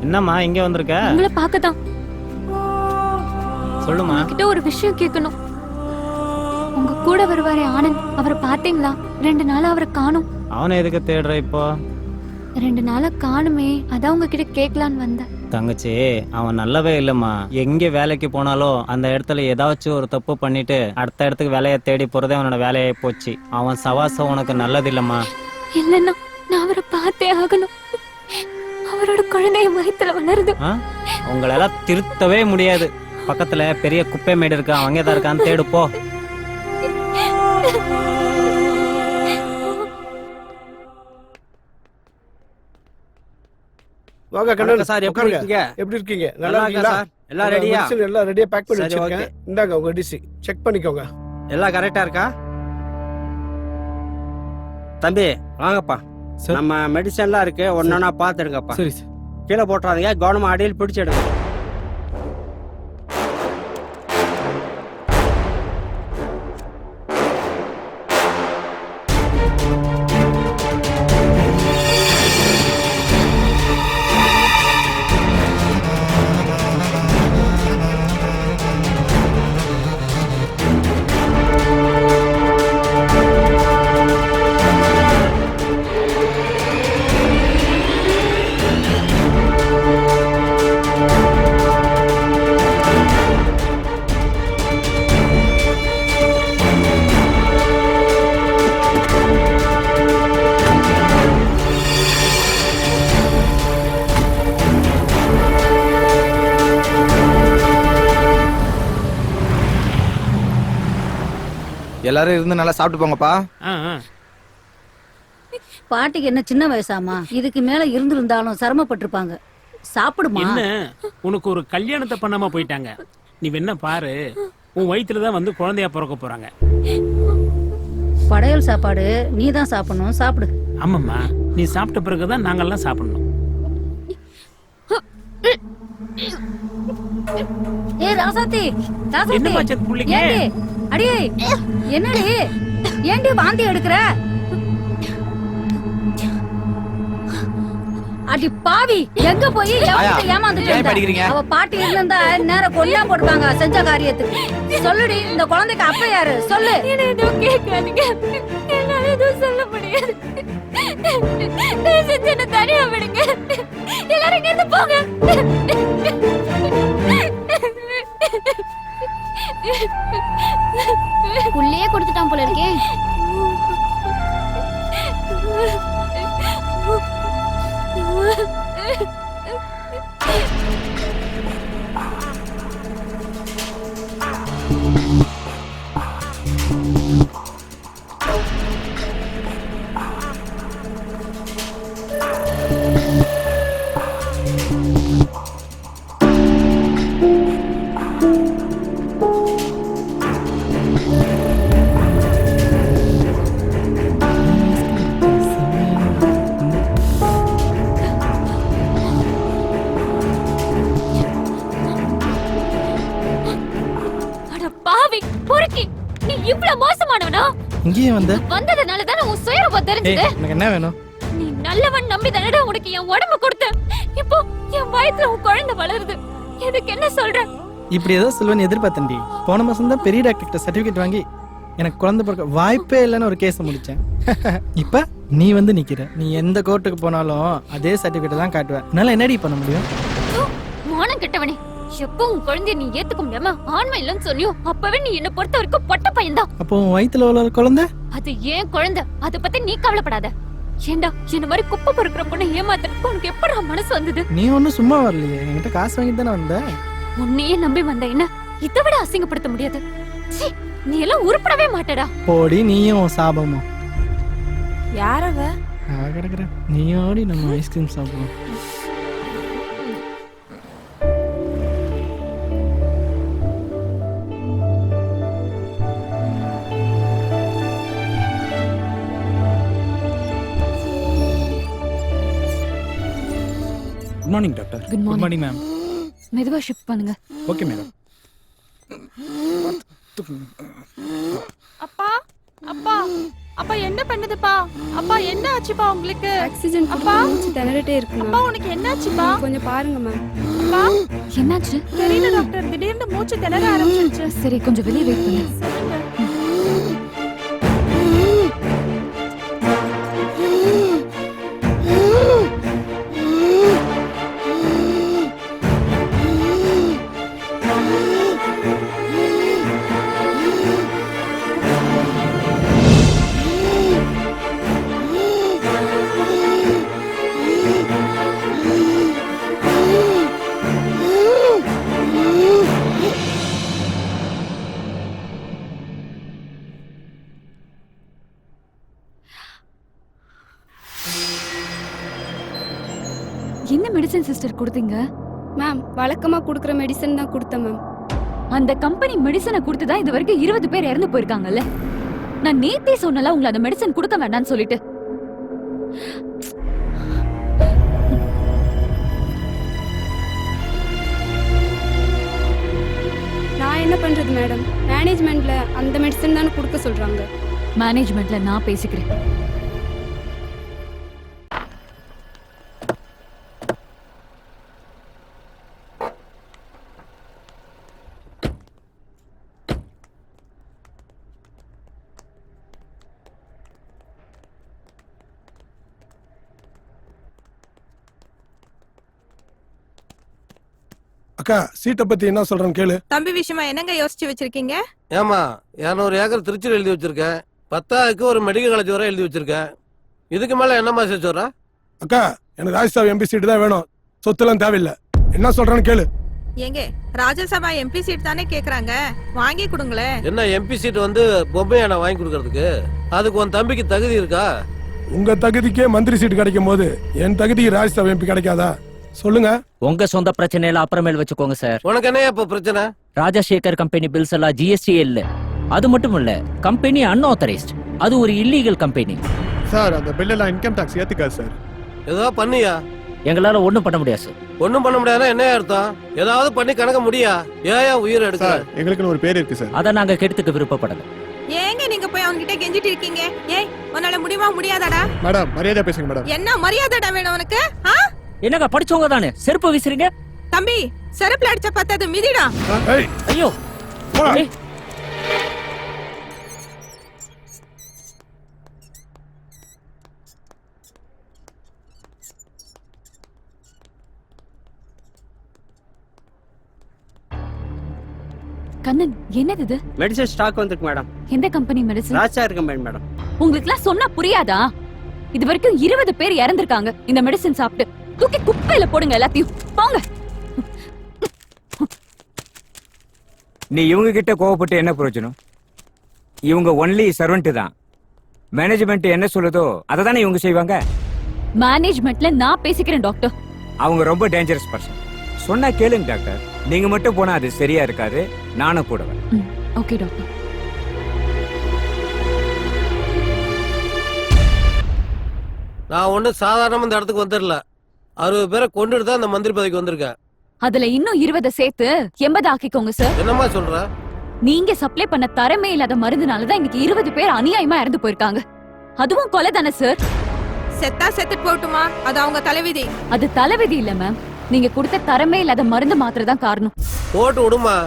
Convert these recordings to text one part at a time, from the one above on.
என்னம்மா இங்க வந்திருக்க? உங்களை பார்க்கதான். சொல்லுமா. கிட்ட ஒரு விஷயம் கேட்கணும். உங்க கூட வருவாரே ஆனந்த், அவரை பாத்தீங்களா? 2 நாளா அவரை காணும். அவனை எதுக்கு தேடுற இப்போ? 2 நாளா காணுமே, அதான் உங்ககிட்ட கேட்கலான்னு வந்தேன். தங்கச்சி, அவன் நல்லவே இல்லம்மா. எங்க வேலைக்கு போனாலும் அந்த இடத்துல ஏதாச்சும் ஒரு தப்பு பண்ணிட்டு அடுத்த இடத்துக்கு வேலையை தேடி போறதே அவனோட வேலையை போச்சு. அவன் சவாசம் உனக்கு நல்லது இல்லம்மா. இல்லன்னா நான் அவரை பார்த்தே ஆகணும். அவரோட குழந்தைய வயித்துல வளருது. உங்களெல்லாம் திருத்தவே முடியாது. பக்கத்துல பெரிய குப்பை மேடு இருக்கு, அவங்க தான் இருக்கான்னு தேடு போ. வாங்க கண்ணன் சார், எப்படி இருக்கீங்க? எப்படி இருக்கீங்க? நல்லா இருக்கீங்களா? எல்லாம் ரெடியா? எல்லாம் ரெடியா பேக் பண்ணி வச்சிருக்கேன். இந்தாங்க உங்க டிசி செக் பண்ணிக்கோங்க. எல்லாம் கரெக்டா இருக்கா? தம்பி வாங்கப்பா. நம்ம மெடிசன்லாம் இருக்கு, ஒன்னொன்னா பாத்துடுங்கப்பா. சரி சார். கீழே போட்டுறாதீங்க, கவனமா அடியில் பிடிச்சிடுங்க. எல்லாரும் இருந்து நல்லா சாப்பிட்டு போங்கப்பா. பாட்டிக்கு என்ன சின்ன வயசாமா? இதுக்கு மேல இருந்திருந்தாலும் சிரமப்பட்டிருப்பாங்க. சாப்பிடுமா. என்ன உனக்கு ஒரு கல்யாணத்தை பண்ணாம போயிட்டாங்க. நீ என்ன பாரு, உன் வயிற்றுலதான் வந்து குழந்தையா பிறக்க போறாங்க. படையல் சாப்பாடு நீ தான் சாப்பிடணும், சாப்பிடு. ஆமாம்மா, நீ சாப்பிட்ட பிறகுதான் நாங்கெல்லாம் சாப்பிடணும். ஏ ராசாத்தி, என்னம்மா செத்து புள்ளிங்க? அடியே என்னடி ஏண்டி வாந்தி எடுக்கிற? அடி பாவி, எங்க போய் ஏமாந்துட்டு? அவ பாட்டி இருந்தா நேரம் கொல்லா போடுவாங்க செஞ்ச காரியத்துக்கு. சொல்லுடி, இந்த குழந்தைக்கு அப்ப யாரு? சொல்லு. எதுவும் கேட்காதீங்க, என்னால எதுவும் சொல்ல முடியாது. என்ன தனியா விடுங்க, எல்லாரும் இங்க இருந்து போங்க. உள்ளே கொடுத்துட்டான் போல இருக்கே. இங்கேயே வந்ததுனால தான் உன் சுயரூபம் தெரிஞ்சது. எனக்கு என்ன வேணும்? நீ நல்லவன் நம்பி தானடா உனக்கு என் உடம்பு கொடுத்த. இப்போ என் வயித்துல உன் குழந்தை வளருது. எனக்கு என்ன சொல்ற? இப்படி ஏதோ சொல்லுவேன்னு எதிர்பார்த்தேன்டி. போன மாசம் தான் பெரிய டாக்டர் கிட்ட சர்டிபிகேட் வாங்கி எனக்கு குழந்தை பிறக்க வாய்ப்பே இல்லைன்னு ஒரு கேஸை முடிச்சேன். இப்ப நீ வந்து நிக்கிற. நீ எந்த கோர்ட்டுக்கு போனாலும் அதே சர்டிபிகேட் தான் காட்டுவேன். என்னால என்னடி பண்ண முடியும்? மானம் கெட்டவனே, எப்போ உன் குழந்தைய நீ ஏத்துக்க முடியாம ஆண்மை இல்லைன்னு சொன்னியோ அப்பவே நீ என்ன பொறுத்த வரைக்கும் பொட்ட பையன்தான். அப்போ உன் வயித்துல உள்ள குழந்தை அது ஏன் குழந்தை, அதை பத்தி நீ கவலைப்படாத. ஏண்டா இந்த மாதிரி குப்பை பொறுக்கிற பொண்ணை ஏமாத்துறதுக்கு உனக்கு எப்படா மனசு வந்தது? நீ ஒன்னும் சும்மா வரலையே, என்கிட்ட காசு வாங்கிட்டு தானே வந்த. உன்னையே நம்பி வந்த என்ன இதை விட அசிங்கப்படுத்த முடியாது. நீ எல்லாம் உருப்படவே மாட்டடா. போடி, நீயும் சாபமும். யாரவ? கிடக்குற நீயோடி நம்ம ஐஸ்கிரீம் சாப்பிடுவோம். Good morning doctor. Good morning ma'am. மெதுவா ஷிஃப்ட் பண்ணுங்க. Okay madam. அப்பா அப்பா அப்பா என்ன பண்ணுதுப்பா? அப்பா என்ன ஆச்சுப்பா உங்களுக்கு? ஆக்சிஜன் அப்பா மூச்சு திணறிட்டே இருக்கு அப்பா உனக்கு என்ன ஆச்சுப்பா? கொஞ்சம் பாருங்க மேம். அப்பா என்னாச்சு? தெரியல டாக்டர், திடீர்னு மூச்சு திணற ஆரம்பிச்சிருச்சு. சரி கொஞ்சம் வெளியே வெயிட் பண்ணு. என்ன மெடிசன் சிஸ்டர் கொடுத்தீங்க? மேம் வழக்கமா கொடுக்குற மெடிசன் தான் கொடுத்தேன் மேம். அந்த கம்பெனி மெடிசனை கொடுத்து தான் இது வரைக்கும் 20 பேர் இறந்து போயிருக்காங்கல்ல. நான் நேத்தே சொன்னல உங்களை அந்த மெடிசன் கொடுக்க வேண்டாம்னு சொல்லிட்டு. நான் என்ன பண்றது மேடம்? மேனேஜ்மெண்ட்ல அந்த மெடிசன் தானே கொடுக்க சொல்றாங்க. மேனேஜ்மெண்ட்ல நான் பேசிக்கிறேன். அக்கா சீட்டை பத்தி என்ன சொல்றேன்னு கேளு. தம்பி விஷயமா என்னங்க யோசிச்சு வச்சிருக்கீங்க? ஏமா 200 ஏக்கர் திருச்சியில் எழுதி வச்சிருக்கேன். 10க்கு ஒரு மெடிக்கல் காலேஜ் வரை எழுதி வச்சிருக்கேன். இதுக்கு மேல என்னமா சேர்த்து? அக்கா எனக்கு ராஜ்யசபா எம்பி சீட்டு தான் வேணும், சொத்துலாம் தேவையில்லை. என்ன சொல்றேன்னு கேளு. ஏங்க ராஜ்யசபா எம்பி சீட் தானே கேக்குறாங்க, வாங்கி கொடுங்களே. என்ன எம்பி சீட் வந்து பொம்மையா நான் வாங்கி கொடுக்கறதுக்கு? அதுக்கு உன் தம்பிக்கு தகுதி இருக்கா? உங்க தகுதிக்கே மந்திரி சீட்டு கிடைக்கும் போது என் தகுதிக்கு ராஜ்யசபா எம்பி கிடைக்காதா? சொல்லுங்க. உங்க சொந்த பிரச்சனை எல்லாம் அப்புறமேல் வச்சுக்கோங்க சார். உனக்கு என்ன இப்ப பிரச்சனை? ராஜசேகர் கம்பெனி பில்ஸ் எல்லாம் ஜிஎஸ்டி இல்ல. அது மட்டும் இல்ல, கம்பெனி அன்ஆத்தரைஸ்ட். அது ஒரு இல்லீகல் கம்பெனி சார். அந்த பில் எல்லாம் இன்கம் டாக்ஸ் ஏத்துக்காது சார். ஏதோ பண்ணியா? எங்களால ஒண்ணும் பண்ண முடியாது சார். ஒண்ணும் பண்ண முடியாதுன்னா என்ன அர்த்தம்? ஏதாவது பண்ணி கணக்க முடியா? ஏன் உயிர் எடுக்க? எங்களுக்குன்னு ஒரு பேர் இருக்கு சார். அதை நாங்க கெடுத்துக்க விருப்பப்படல. ஏங்க நீங்க போய் அவங்க கிட்ட கெஞ்சிட்டு இருக்கீங்க? ஏய் உன்னால முடியுமா முடியாதாடா? மேடம் மரியாதை பேசுங்க மேடம். என்ன மரியாதைடா வேணும் உனக்கு? என்னங்க படிச்சவங்க தானே செருப்பு வீசுறீங்க? தம்பி செருப்புல அடிச்ச பத்தது மிதிடா. ஐயோ கண்ணன் என்னது இது? மெடிசன் ஸ்டாக் வந்திருக்கு மேடம். எந்த company medicine? Rajsagar company madam. உங்களுக்கு எல்லாம் சொன்னா புரியாதா? இது வரைக்கும் 20 பேர் இறந்திருக்காங்க இந்த மெடிசன் சாப்பிட்டு. தூக்கி குப்பையில போடுங்க எல்லாத்தையும், போங்க. நீ இவங்க கிட்ட கோவப்பட்டு என்ன பிரயோஜனம்? இவங்க ஒன்லி சர்வெண்ட் தான். மேனேஜ்மெண்ட் என்ன சொல்லுதோ அதை தானே இவங்க செய்வாங்க. மேனேஜ்மெண்ட்ல நான் பேசிக்கிறேன் டாக்டர். அவங்க ரொம்ப டேஞ்சரஸ் பர்சன். சொன்னா கேளுங்க டாக்டர். நீங்க மட்டும் போனா அது சரியா இருக்காது. நானும் கூட வரேன். Okay doctor. நான் ஒண்ணு சாதாரணமா இந்த இடத்துக்கு வந்துடல. 60 பேரை கொண்டுட்டு தான் இந்த மந்திரி பதவிக்கு வந்திருக்கேன். அதுல இன்னும் 20 சேர்த்து 80 ஆக்கிக்கோங்க சார். என்னமா சொல்ற? நீங்க சப்ளை பண்ண தரமே இல்லாத மருந்துனாலதான் இன்னைக்கு 20 பேர் அநியாயமா இறந்து போயிருக்காங்க. அதுவும் கொலை தானே சார்? செத்தா செத்துட்டு போட்டுமா, அது அவங்க தலைவிதி. அது தலைவிதி இல்ல மேம், நீங்க கொடுத்த தரமே இல்லாத மருந்து மாத்திரை தான் காரணம். போட்டு விடுமா,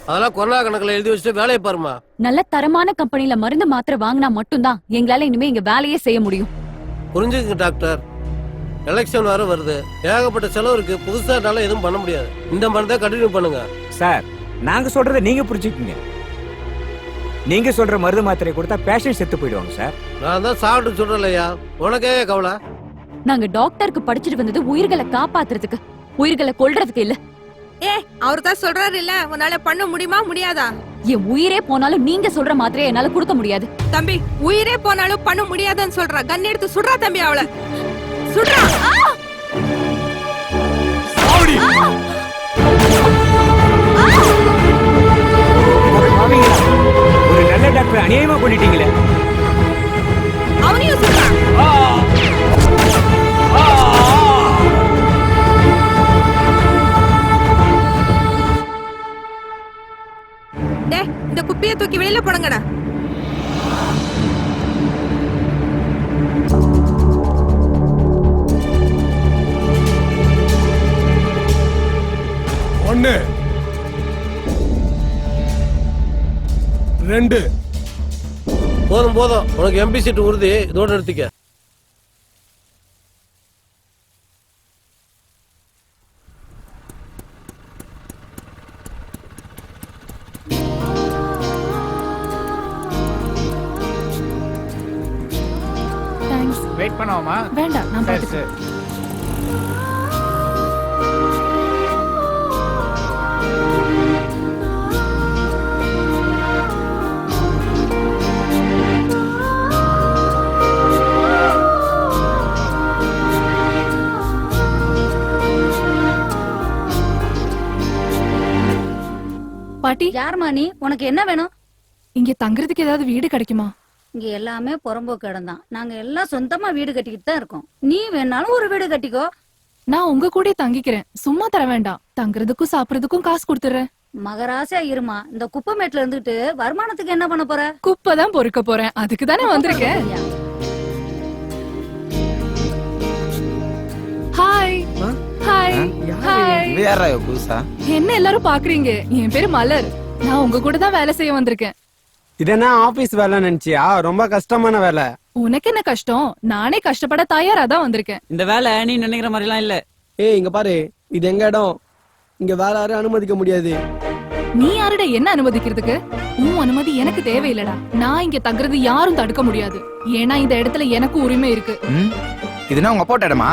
அதெல்லாம் கொரோனா கணக்குல எழுதி வச்சுட்டு வேலையை பாருமா. நல்ல தரமான கம்பெனில மருந்து மாத்திரை வாங்கினா மட்டும்தான் எங்களால இனிமே இங்க வேலையே செய்ய முடியும். புரிஞ்சுங்க டாக்டர், எலெக்ஷன் வேற வருது, ஏகப்பட்ட செலவு இருக்கு. புதுசானால எதுவும் பண்ண முடியாது. இந்த மருந்தை கண்டினியூ பண்ணுங்க சார். நாங்க சொல்றதை நீங்க புரிஞ்சுக்கீங்க. நீங்க சொல்ற மருந்து மாத்திரை கொடுத்தா பேஷண்ட் செத்து போயிடுவாங்க சார். நான் தான் சாப்பிட்டு சொல்றேன்லையா, உனக்கே கவலை? நாங்க டாக்டருக்கு படிச்சுட்டு வந்தது உயிர்களை காப்பாத்துறதுக்கு, உயிர்களை கொல்றதுக்கு இல்ல. அவர் தான் சொல்றாரு இல்ல, உன்னால பண்ண முடியுமா முடியாதா? என் உயிரே போனாலும் நீங்க சொல்ற மாத்திரையை என்னால கொடுக்க முடியாது. தம்பி உயிரே போனாலும் பண்ண முடியாதுன்னு சொல்றா. கன் எடுத்து சுடுறா தம்பி, அவளை சுடுறா. ஒரு நல்ல டாக்டர் அநியாயமா பண்ணிட்டீங்களே. அவனையும் சுடுறா. இந்த குப்பியை தூக்கி வெளியில போடுங்கடா. 1 2 போதும் போதும், உனக்கு எம்பி சீட் உறுதி, இதோட எடுத்துக்க. வெயிட் பண்ணாமா? வேண்டாம், நான் பாத்துக்கிறேன். பாட்டி, யாருமா நீ? உனக்கு என்ன வேணும்? இங்க தங்குறதுக்கு ஏதாவது வீடு கிடைக்குமா? இங்க எல்லாமே புறம்போக்கு இடம் தான். நாங்க எல்லாம் சொந்தமா வீடு கட்டிக்கிட்டு தான் இருக்கோம். நீ வேணாலும் ஒரு வீடு கட்டிக்கோ. நான் உங்க கூட தங்கிக்கிறேன், சும்மா தர வேண்டாம். தங்குறதுக்கும் சாப்பிடுறதுக்கும் காசு கொடுத்துறேன். மகராசா இருமா. இந்த குப்பை மேட்ல இருந்துட்டு வருமானத்துக்கு என்ன பண்ண போற? குப்பை தான் பொறுக்க போறேன், அதுக்கு தானே வந்திருக்கேன். Hi hi hi. புதுசா என்ன எல்லாரும் பாக்குறீங்க? என் பேரு மலர். நான் உங்க கூட தான் வேலை செய்ய வந்திருக்கேன். இது என்ன ஆபீஸ் வேலை நினைச்சியா? ரொம்ப கஷ்டமான வேலை. உனக்கு என்ன கஷ்டம்? நானே கஷ்டப்பட தயாரா தான் வந்திருக்கேன். இந்த வேலை நீ நினைக்கிற மாதிரி எல்லாம் இல்ல. ஏய் இங்க பாரு, இது எங்க இடம். இங்க வேற யாரும் அனுமதிக்க முடியாது. நீ யாருட என்ன அனுமதிக்கிறதுக்கு? உன் அனுமதி எனக்கு தேவையில்லடா. நான் இங்க தங்குறது யாரும் தடுக்க முடியாது. ஏன்னா இந்த இடத்துல எனக்கு உரிமை இருக்கு. இதுனா உங்க அப்பா இடமா?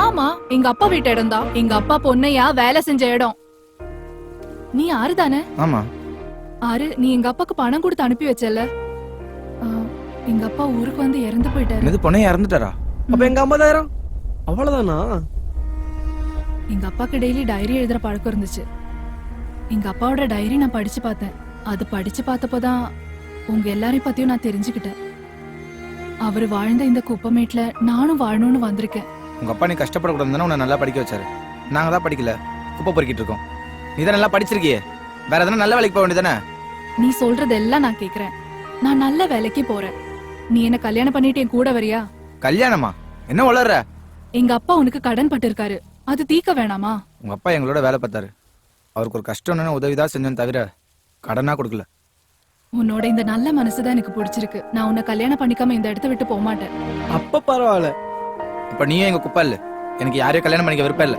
ஆமா, எங்க அப்பா வீட்டு இடம் தான். எங்க அப்பா பொண்ணையா வேலை செஞ்ச இடம். நீ ஆறு தானே? ஆமா. ஆறு, நீ எங்க அப்பாக்கு பணம் கொடுத்து அனுப்பி வச்சல. எங்க அப்பா ஊருக்கு வந்து இறந்து போயிட்டாரு. இது பொண்ணே இறந்துட்டாரா? அப்ப எங்க 50,000 அவ்வளவுதானா? எங்க அப்பாக்கு டெய்லி டைரி எழுதுற பழக்கம் இருந்துச்சு. எங்க அப்பாவோட டைரி நான் படிச்சு பார்த்தேன். அது படிச்சு பார்த்தப்போதான் உங்க எல்லாரையும் பத்தியும் நான் தெரிஞ்சுக்கிட்டேன். அவரு வாழ்ந்த இந்த குப்பமேட்ல நானும் வாழணும்னு வந்திருக்கேன். உங்க அப்பா நீ கஷ்டப்படக்கூடாதுன்னு உன்னை நல்லா படிக்க வச்சாரு. நாங்க தான் படிக்கல, குப்பை பொறுக்கிட்டு இருக்கோம். நீ தான் நல்லா படிச்சிருக்கியே, வேற எதனா நல்ல வேலைக்கு போக வேண்டியதானே? நீ சொல்றதெல்லாம் நான் கேக்குறேன். நான் நல்ல வேலைக்கு போறேன். நீ என்ன கல்யாணம் பண்ணிட்டு என் கூட வரியா? கல்யாணமா? என்ன வளர்ற? எங்க அப்பா உனக்கு கடன் பட்டிருக்காரு, அது தீக்க வேணாமா? உங்க அப்பா எங்களோட வேலை பார்த்தாரு. அவருக்கு ஒரு கஷ்டம்னு உதவிதான் செஞ்சேன்னு தவிர கடனா கொடுக்கல. உன்னோட இந்த நல்ல மனசுதான் எனக்கு பிடிச்சிருக்கு. நான் உன்னை கல்யாணம் பண்ணிக்காம இந்த இடத்த விட்டு போக மாட்டேன். அப்ப பரவாயில்ல. இப்ப நீயும் எங்க குப்பை இல்ல. எனக்கு யாரையும் கல்யாணம் பண்ணிக்க விருப்பம் இல்ல.